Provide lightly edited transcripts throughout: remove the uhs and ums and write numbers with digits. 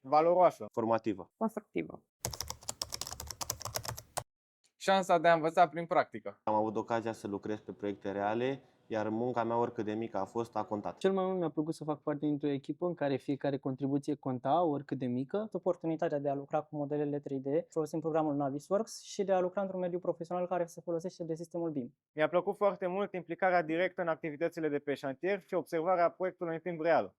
Valoroasă. Formativă. constructivă. Șansa de a învăța prin practică. Am avut ocazia să lucrez pe proiecte reale, iar munca mea, oricât de mică a fost, a contat. Cel mai mult mi-a plăcut să fac parte dintr-o echipă în care fiecare contribuție conta, oricât de mică. Oportunitatea de a lucra cu modelele 3D folosind programul Navisworks și de a lucra într-un mediu profesional care se folosește de sistemul BIM. Mi-a plăcut foarte mult implicarea directă în activitățile de pe șantier și observarea proiectului în timp real.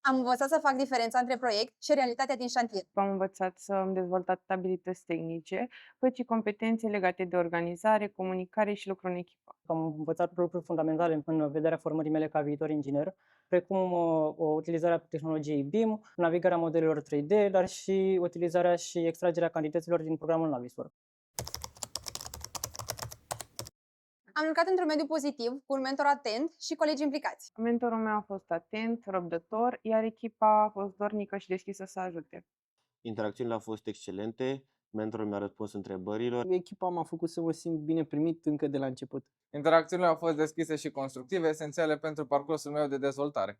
Am învățat să fac diferența între proiect și realitatea din șantier. Am învățat să îmi dezvolt atât abilități tehnice, cât și competențe legate de organizare, comunicare și lucru în echipă. Am învățat lucruri fundamentale în vederea formării mele ca viitor inginer, precum utilizarea tehnologiei BIM, navigarea modelelor 3D, dar și utilizarea și extragerea cantităților din programul Navisworks. Am lucrat într-un mediu pozitiv, cu un mentor atent și colegi implicați. Mentorul meu a fost atent, răbdător, iar echipa a fost dornică și deschisă să ajute. Interacțiunile au fost excelente, mentorul mi-a răspuns întrebărilor. Echipa m-a făcut să mă simt bine primit încă de la început. Interacțiunile au fost deschise și constructive, esențiale pentru parcursul meu de dezvoltare.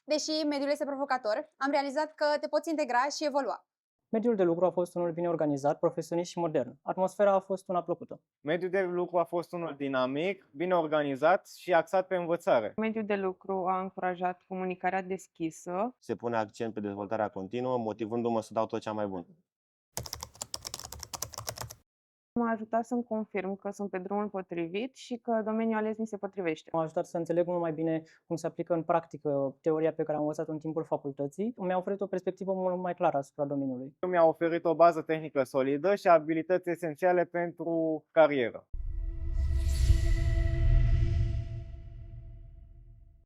Deși mediul este provocator, am realizat că te poți integra și evolua. Mediul de lucru a fost unul bine organizat, profesionist și modern. Atmosfera a fost una plăcută. Mediul de lucru a fost unul dinamic, bine organizat și axat pe învățare. Mediul de lucru a încurajat comunicarea deschisă. Se pune accent pe dezvoltarea continuă, motivându-mă să dau tot cea mai bun. M-a ajutat să-mi confirm că sunt pe drumul potrivit și că domeniul ales mi se potrivește. M-a ajutat să înțeleg mult mai bine cum se aplică în practică teoria pe care am învățat-o în timpul facultății. Mi-a oferit o perspectivă mult mai clară asupra domeniului. Mi-a oferit o bază tehnică solidă și abilități esențiale pentru carieră.